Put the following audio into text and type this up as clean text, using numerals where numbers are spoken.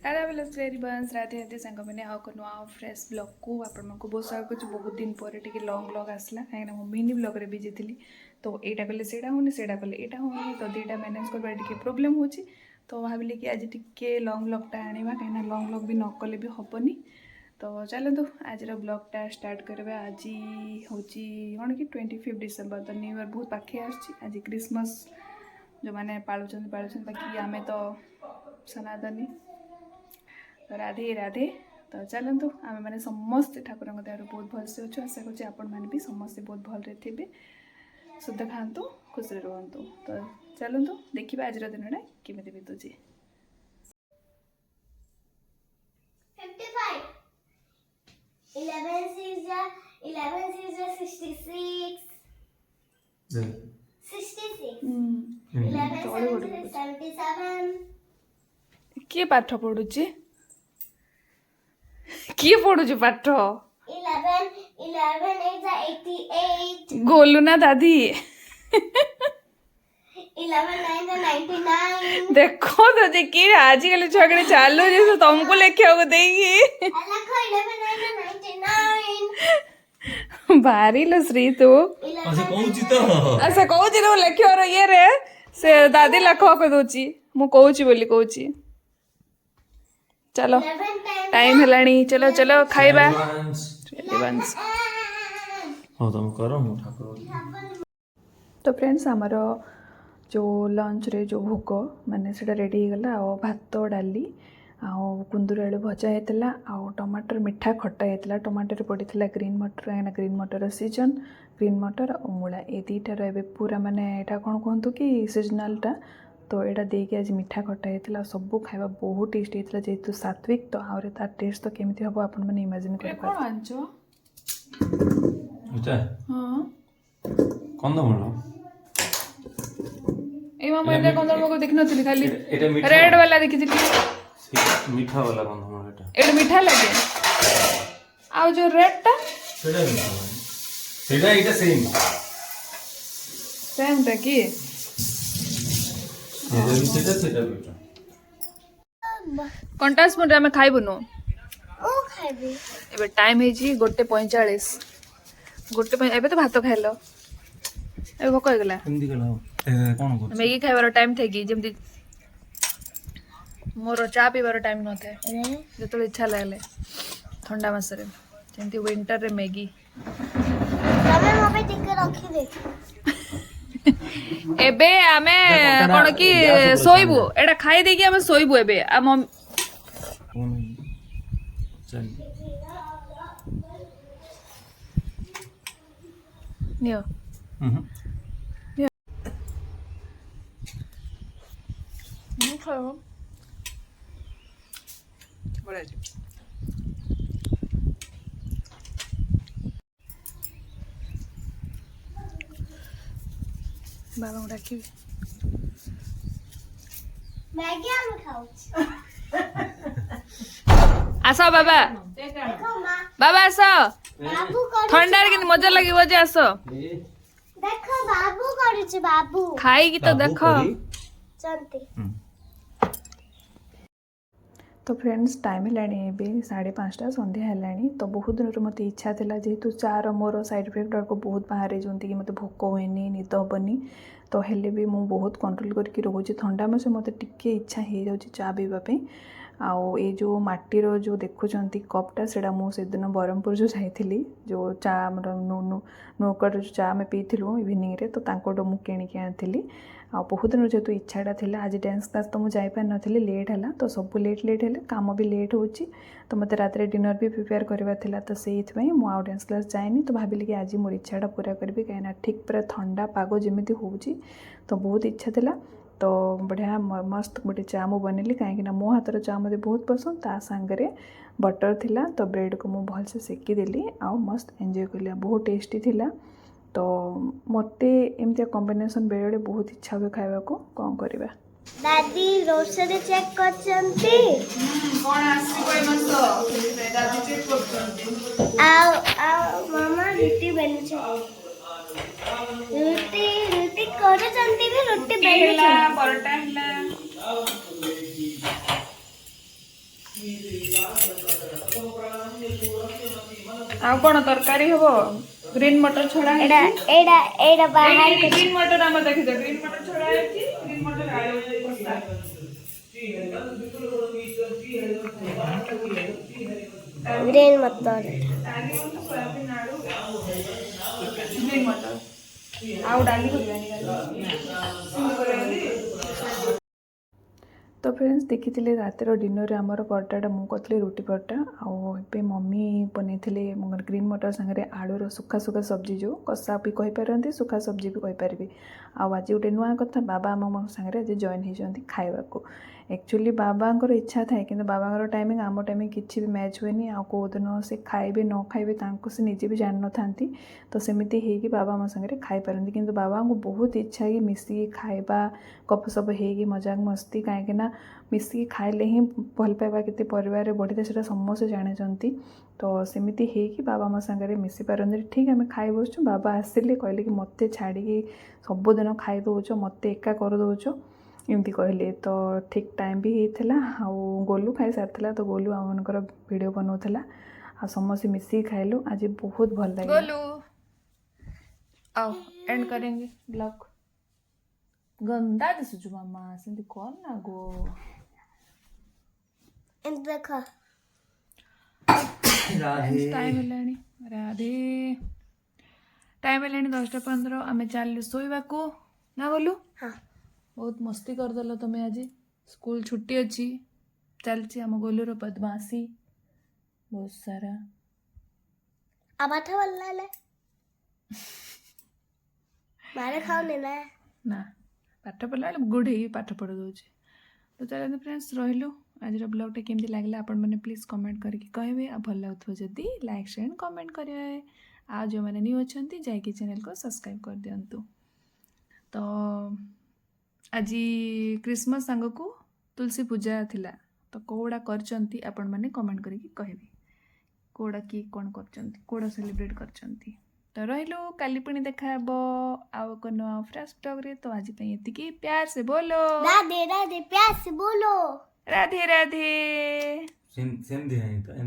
Ribbons Radhe Radhe सांग मैंने नुआ फ्रेश ब्लॉग को आपण बहुत स्वागत कर बहुत दिन पर टी लंग ब्लॉग आसला कहीं मिनी ब्लॉग रे बिजी थी तो यहाँ कले से होनी से कले यहाँ होनी तो दुईटा मैनेज करवा टी प्रोब्लेम हो तो भाविली कि आज टी लंग ब्लॉगटा आना कहीं लंग ब्लॉग भी न कले भी हेनी तो चलतु आज ब्लॉगटा स्टार्ट करवा आज हूँ कौन कि 25 डिसेम्बर तो न्यू ईयर बहुत पाखे आज क्रिसमस जो मैंने पालुंट बाकी आम तो सनातनी तो राधे राधे तो चलतु आम मैंने समस्ते ठाकुर दयार बहुत भलसे अच्छे आशा करुँचे आपण मैंने भी समस्ते बहुत भलरे थे शुद्ध खातु खुशी रुहतु तो चलतु देखा आज दिनटा केमी बीतुची 11 किए पाठ पढ़ुची किए पढ़ुची पाठ 11 गोलू ना दादी 11 देखो तो जे कि आजकल छुआ चालू जे तुमको लिखा देगी भारी लो श्री तू अच्छा कहूँ तो लिखिवर ये रे से दादी लख को दूची मु कहूँ बोली कहूँ चलो टाइम है चलो चलो खाइबा तो फ्रेंड्स आमर जो लंच रे जो भोग माने से रेडी गला आ भात डाली कुंदूर आलू भजा होता आ टमाटर मिठा खट्टा होता टमाटर पड़ता ग्रीन मटर कहीं ग्रीन मटर सीजन ग्रीन मटर और मूला ये दुईटार ए पूरा माने यहाँ कौन कहतु कि सीजनालटा तो यहाँ देकी आज मिठा खट्टा होता सब खाଇବା बहुत टेस्टी होता जेहेतु सात्विक तो आउरे तार टेस्ट तो केमती हम आपण मैंने इमेजिन कर देखी खाली रेड वाला देखी मीठा वाला कंदमूल एटा मीठा लगे आ जो रेड टा सेटा इटा सेम टा की सेटा मीठा कंटा स्पून रे खाइबु नो ओ खाइबे एबे टाइम हे जी 1:45 एबे तो भात खाइलो एबे भोक हो गला हिंदी गला कोन को मैगी खाइबार टाइम थे कि जेमती मोर चा पीबार टाइम न थे जो इच्छा लगले ठंडा मसरे जेमती विंटर रे मैगी तमे मोबे टिके रखी दे एबे आमे कोन की सोइबु एटा खाई दे कि आमे सोइबु एबे आ मम चल नियो खाओ बड़ा जी बाबा को डाकी मैगी हम खाऊ आसो बाबा बाबा आसो ठंडार के मजा लगे जे आसो देखो बाबू करू छ बाबू खाई की तो देखो चलते तो फ्रेंड्स टाइम है 5:30 संध्या है तो बहुत दिन मत इच्छा था जेहेतु चार मोर साइड इफेक्ट को बहुत बाहर जमी कि मत भोक हुए निद हेनी तो हेले भी मुझे बहुत कंट्रोल करके रोचे ठंडा मास मत टिके इच्छा हो जाए चा पीवाई आउ ये जो माटीर जो देखुं कपटा से मुझे ब्रह्मपुर जो जाइली जो चा नौकर जो चा आम पीलु इवनिंग रे तो तांकोटो मु किणिकी आनी आ बहुत दिन जेहतु इच्छाटा था आज डांस क्लास तो मुझे जापार नी लेट है तो सब लेट है काम भी लेट हो तो मत रात डिनर भी प्रिपेयर करवा तो से मुझे डांस क्लास जाएनी तो भाविली कि आज मोर इच्छाटा पूरा करी कहीं ठीक पूरा ठंडा पाग जमी हो तो बहुत इच्छा था तो बढ़िया मस्त गोटे चा मु बनैली कहीं मो हाथर चा मत बहुत पसंद ता सांगरे बटर थिला तो ब्रेड को मुझे भलसे सेकीदेली आ मस्त एंजॉय कली बहुत टेस्टी थिला तो मते एमती कॉम्बिनेशन बेले बहुत इच्छा हुए खावा को कौन करवा दादी रोसरे चेक करछंती कोन आसी कोइ मसो दादी चेक करछंती आ मामा रोटी बेलु छ रोटी करछंती भी रोटी बेलु छ परोटा हिला ଆଉ କ'ଣ ତରକାରୀ ହବ? ଗ୍ରୀନ୍ ମଟର ଛଡ଼ା ଏଇଟା ଏଇଟା ଏଇଟା ବାହାର ଗ୍ରୀନ୍ ମଟର ଆମର ଦେଖିଛ ଗ୍ରୀନ୍ ମଟର ଛଡ଼ା ହେଇଛି ଗ୍ରୀନ୍ ମଟର ଆଳୁ କଷା ଗ୍ରୀନ୍ ମଟର ଡାଲି ହଉଛି ସୋୟାବିନ୍ ଆଳୁ ଗ୍ରୀନ୍ ମଟର ଆଉ ଡାଲି କରିବାନି तो फ्रेंड्स देखी रातिर डिनर आमर परटाटा मुझे करी रुटी परटा आए मम्मी बनई ग्रीन मटर सांगे आलूर सुखा सुखा सब्जी जो कषा भी कहींपारती सुखा सब्जी भी कहींपारि आज गोटे नुआ कथा बाबा आम सांगे आज जॉइन होती खावा एक्चुअली बाबांकर इच्छा थाए कि बाबांकर टाइमिंग आम टाइमिंग किसी भी मैच हुए आ कौ दिन से खाइबे न खाइबे से निजे भी जान न था तो सेमती होगी बाबा आम सांगे खाई पारती कि बाबा को बहुत इच्छा कि मिसिकी खाइबा गपसप होगी मजाक मस्ती कहीं मिसिकी खाइले ही भल पाइबा केते परिवार बढ़ी था से समस्त जानते तो सेमती होगी बाबा आम सांगे मिसी पारती ठीक आम खाई बसु बाबा आसिले कहले कि मत छाड़ी सबुदिन खाई दौच मत एका कर दौच एमती कहले तो ठीक टाइम भी होता गोलू खाई सारी तो गोलू आमर वीडियो बनाऊला आ समस्त मिसिकी खाइलु आज बहुत भल लगे गोलू आओ एंड करेंगे ब्लॉग गंदा दिसुचु मामा सेमती कौन ना गो देख टाइम हेलानी राधे टाइम हेलानी 10:15 आम चलू शोवा को ना बोलू हाँ बहुत मस्ती करदेल तुम्हें आज स्कूल छुट्टी अच्छी चलती आम गोलूर बदमाशी बहुत सारा अब आठ वाला ले मारे खाओ ना पाठ पढ़ला गुड है पाठ पढ़ दूचे तो चलते फ्रेंड्स रहिलु आज ब्लॉगटा केमती लगला आपण मैंने प्लीज कमेंट करके कहे आ भल लगुव जदि लाइक शेयर कमेंट करेंगे आ जो मैंने न्यू अच्छा जाकि चैनल को सब्सक्राइब कर दिंतु तो आज क्रिसमस सांग को तुलसी पूजा थिला तो कौड़ा करचंती आपण मैंने कमेंट करके कहबे कौड़ा किए कौन करचंती कौड़ा सेलिब्रेट करचंती तो रहिलु काली पुणी देखा आउ को नुआ फ्रेश ब्लॉग रे तो आज ये प्यार से बोलो राधे राधे प्यार से बोलो राधे राधे सेम दिया